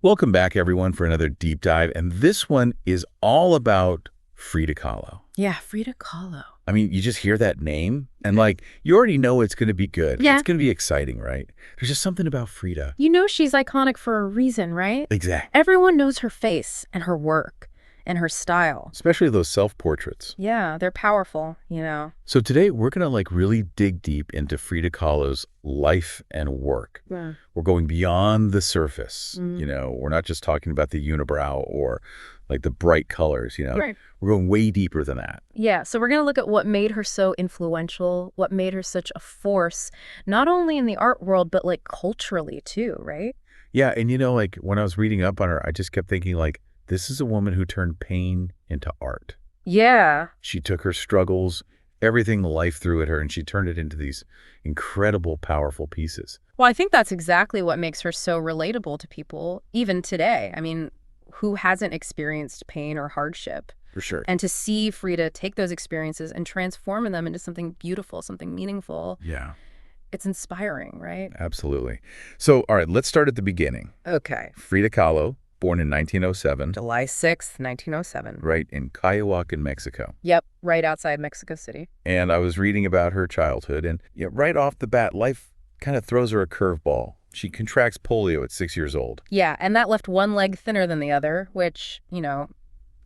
Welcome back, everyone, for another deep dive. And this one is all about Frida Kahlo. Yeah, Frida Kahlo. I mean, you just hear that name and you already know it's going to be good. Yeah. It's going to be exciting, right? There's just something about Frida. You know she's iconic for a reason, right? Exactly. Everyone knows her face and her work and her style. Especially those self-portraits. Yeah, they're powerful, you know. So today we're going to really dig deep into Frida Kahlo's life and work. Yeah. We're going beyond the surface. We're not just talking about the unibrow or the bright colors, Right. We're going way deeper than that. Yeah, so we're going to look at what made her so influential, what made her such a force, not only in the art world, but culturally too, right? Yeah, and when I was reading up on her, I just kept thinking this is a woman who turned pain into art. Yeah. She took her struggles, everything life threw at her, and she turned it into these incredible, powerful pieces. Well, I think that's exactly what makes her so relatable to people, even today. I mean, who hasn't experienced pain or hardship? For sure. And to see Frida take those experiences and transform them into something beautiful, something meaningful. Yeah. It's inspiring, right? Absolutely. So, all right, let's start at the beginning. Okay. Frida Kahlo, born in 1907. July 6th, 1907. Right, in Cayoacan, Mexico. Yep, right outside Mexico City. And I was reading about her childhood, and right off the bat, life kind of throws her a curveball. She contracts polio at 6 years old. Yeah, and that left one leg thinner than the other, which,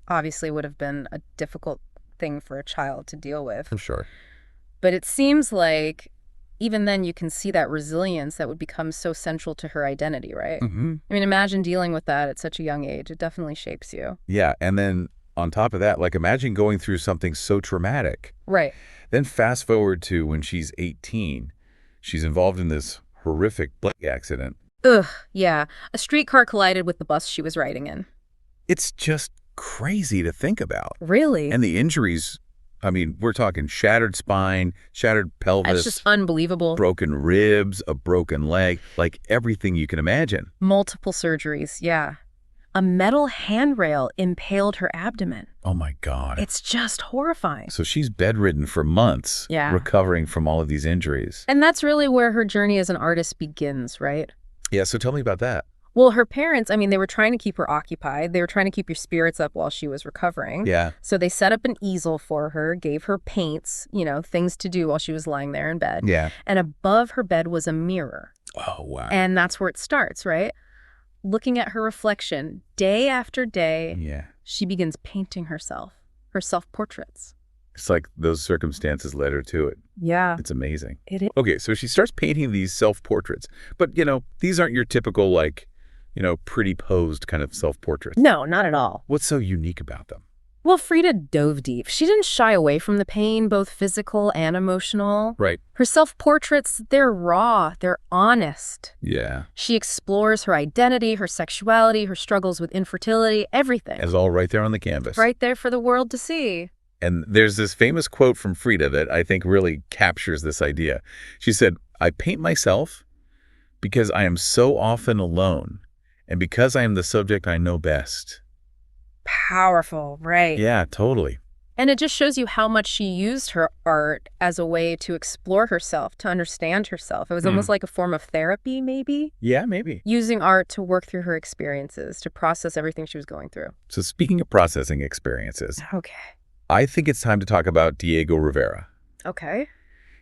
obviously would have been a difficult thing for a child to deal with. I'm sure. But it seems like even then you can see that resilience that would become so central to her identity, right? Mm-hmm. I mean, imagine dealing with that at such a young age. It definitely shapes you. Yeah, and then on top of that, imagine going through something so traumatic. Right. Then fast forward to when she's 18. She's involved in this horrific bike accident. Ugh, yeah. A streetcar collided with the bus she was riding in. It's just crazy to think about. Really? And the injuries, I mean, we're talking shattered spine, shattered pelvis. That's just unbelievable. Broken ribs, a broken leg, everything you can imagine. Multiple surgeries, yeah. A metal handrail impaled her abdomen. Oh, my God. It's just horrifying. So she's bedridden for months, Yeah. recovering from all of these injuries. And that's really where her journey as an artist begins, right? Yeah, so tell me about that. Well, her parents, they were trying to keep her occupied. They were trying to keep her spirits up while she was recovering. Yeah. So they set up an easel for her, gave her paints, things to do while she was lying there in bed. Yeah. And above her bed was a mirror. Oh, wow. And that's where it starts, right? Looking at her reflection day after day, Yeah. she begins painting herself, her self-portraits. It's those circumstances led her to it. Yeah. It's amazing. It is. Okay, so she starts painting these self-portraits. But, these aren't your typical, pretty posed kind of self-portraits. No, not at all. What's so unique about them? Well, Frida dove deep. She didn't shy away from the pain, both physical and emotional. Right. Her self-portraits, they're raw, they're honest. Yeah. She explores her identity, her sexuality, her struggles with infertility, everything. It's all right there on the canvas. Right there for the world to see. And there's this famous quote from Frida that I think really captures this idea. She said, "I paint myself because I am so often alone and because I am the subject I know best." Powerful, right? Yeah, totally. And it just shows you how much she used her art as a way to explore herself, to understand herself. It was almost like a form of therapy, maybe? Yeah, maybe. Using art to work through her experiences, to process everything she was going through. So speaking of processing experiences, Okay. I think it's time to talk about Diego Rivera. Okay.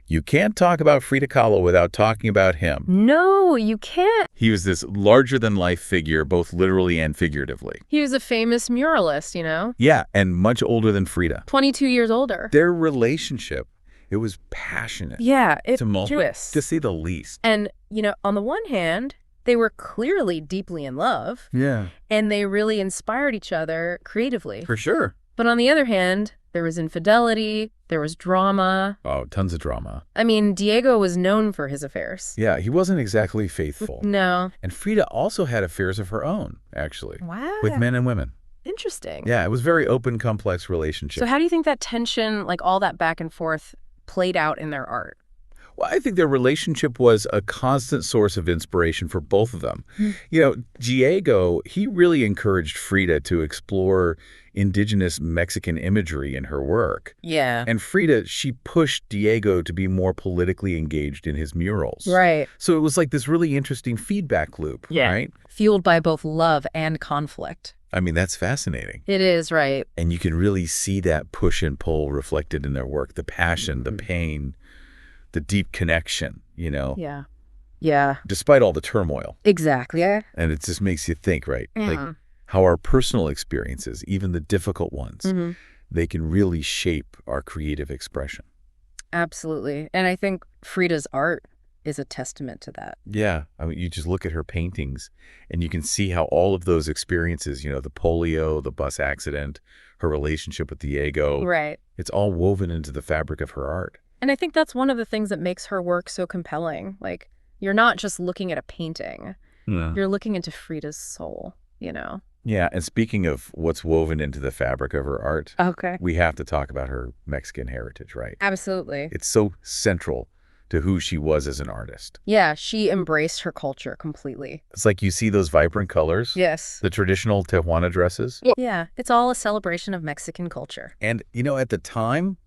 You can't talk about Frida Kahlo without talking about him. No, you can't. He was this larger-than-life figure, both literally and figuratively. He was a famous muralist, Yeah, and much older than Frida. 22 years older. Their relationship, it was passionate. Yeah, it's tumultuous, to say the least. And, on the one hand, they were clearly deeply in love. Yeah. And they really inspired each other creatively. For sure. But on the other hand, there was infidelity, there was drama. Oh, tons of drama. I mean, Diego was known for his affairs. Yeah, he wasn't exactly faithful. No. And Frida also had affairs of her own, actually. Wow. With men and women. Interesting. Yeah, it was a very open, complex relationship. So how do you think that tension, all that back and forth, played out in their art? Well, I think their relationship was a constant source of inspiration for both of them. Mm. Diego, he really encouraged Frida to explore indigenous Mexican imagery in her work. Yeah. And Frida, she pushed Diego to be more politically engaged in his murals. Right. So it was like this really interesting feedback loop, right? Fueled by both love and conflict. I mean, that's fascinating. It is, right. And you can really see that push and pull reflected in their work, the passion, the pain, the deep connection, Yeah. Yeah. despite all the turmoil. Exactly. Yeah. And it just makes you think, right? Yeah. Like how our personal experiences, even the difficult ones, Mm-hmm. they can really shape our creative expression. Absolutely. And I think Frida's art is a testament to that. Yeah. I mean, you just look at her paintings and you can see how all of those experiences, the polio, the bus accident, her relationship with Diego, Right. it's all woven into the fabric of her art. And I think that's one of the things that makes her work so compelling. Like, you're not just looking at a painting. Yeah. You're looking into Frida's soul, Yeah. And speaking of what's woven into the fabric of her art, Okay. we have to talk about her Mexican heritage, right? Absolutely. It's so central to who she was as an artist. Yeah, she embraced her culture completely. It's like you see those vibrant colors, Yes. the traditional Tijuana dresses. Yeah, it's all a celebration of Mexican culture. And, at the time,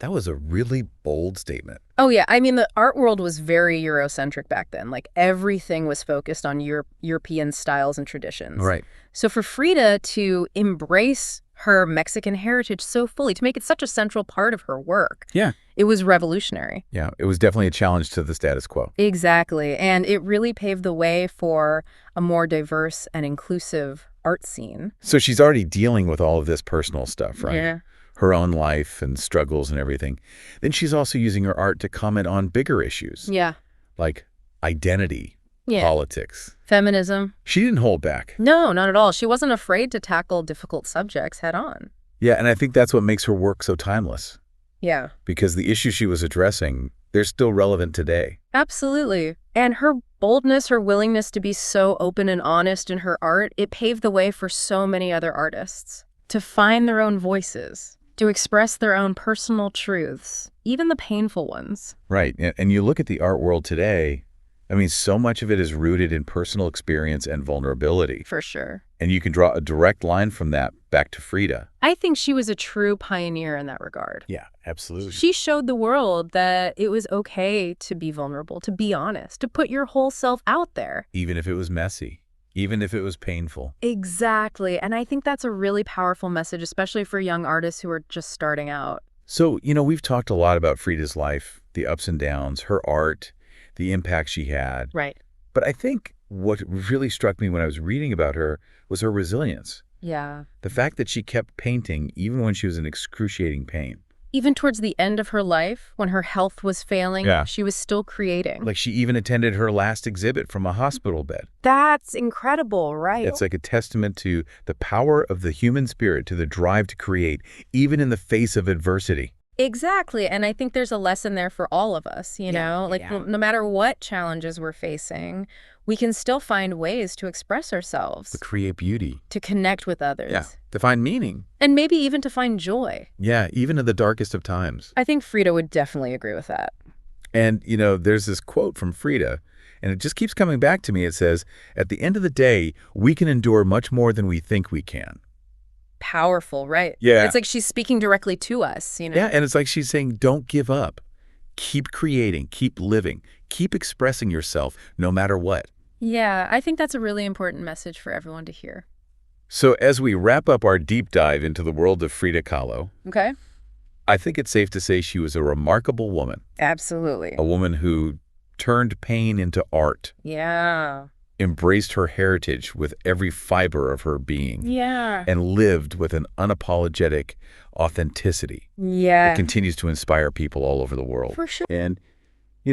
that was a really bold statement. Oh, yeah. I mean, the art world was very Eurocentric back then. Like, everything was focused on European styles and traditions. Right. So for Frida to embrace her Mexican heritage so fully, to make it such a central part of her work, Yeah. it was revolutionary. Yeah. It was definitely a challenge to the status quo. Exactly. And it really paved the way for a more diverse and inclusive art scene. So she's already dealing with all of this personal stuff, right? Yeah. Her own life and struggles and everything. Then she's also using her art to comment on bigger issues Yeah. like identity, Yeah. politics. Feminism. She didn't hold back. No, not at all. She wasn't afraid to tackle difficult subjects head on. Yeah, and I think that's what makes her work so timeless, Yeah. because the issues she was addressing, they're still relevant today. Absolutely. And her boldness, her willingness to be so open and honest in her art, it paved the way for so many other artists to find their own voices, to express their own personal truths, even the painful ones. Right. And you look at the art world today, I mean, so much of it is rooted in personal experience and vulnerability. For sure. And you can draw a direct line from that back to Frida. I think she was a true pioneer in that regard. Yeah, absolutely. She showed the world that it was okay to be vulnerable, to be honest, to put your whole self out there. Even if it was messy, even if it was painful. Exactly. And I think that's a really powerful message, especially for young artists who are just starting out. So, we've talked a lot about Frida's life, the ups and downs, her art, the impact she had. Right. But I think what really struck me when I was reading about her was her resilience. Yeah. The fact that she kept painting even when she was in excruciating pain. Even towards the end of her life, when her health was failing, Yeah. she was still creating. Like she even attended her last exhibit from a hospital bed. That's incredible, right? It's like a testament to the power of the human spirit, to the drive to create, even in the face of adversity. Exactly. And I think there's a lesson there for all of us, no matter what challenges we're facing, we can still find ways to express ourselves, To create beauty. to connect with others. Yeah. To find meaning. And maybe even to find joy. Yeah. Even in the darkest of times. I think Frida would definitely agree with that. And, there's this quote from Frida, and it just keeps coming back to me. It says, "At the end of the day, we can endure much more than we think we can." Powerful, right? Yeah. It's like she's speaking directly to us, Yeah, and it's like she's saying, don't give up. Keep creating, keep living, keep expressing yourself no matter what. Yeah, I think that's a really important message for everyone to hear. So as we wrap up our deep dive into the world of Frida Kahlo, Okay? I think it's safe to say she was a remarkable woman, Absolutely. a woman who turned pain into art, Yeah. embraced her heritage with every fiber of her being, Yeah. and lived with an unapologetic authenticity Yeah. that continues to inspire people all over the world. For sure. And,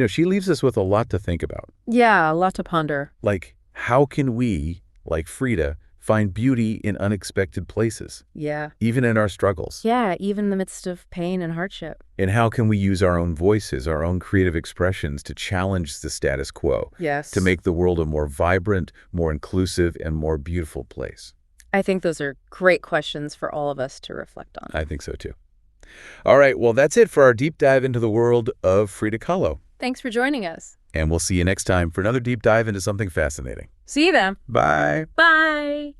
she leaves us with a lot to think about. Yeah, a lot to ponder. Like, how can we, like Frida, find beauty in unexpected places, Yeah. even in our struggles? Yeah, even in the midst of pain and hardship. And how can we use our own voices, our own creative expressions to challenge the status quo, Yes. to make the world a more vibrant, more inclusive, and more beautiful place? I think those are great questions for all of us to reflect on. I think so too. All right, well, that's it for our deep dive into the world of Frida Kahlo. Thanks for joining us. And we'll see you next time for another deep dive into something fascinating. See you then. Bye. Bye.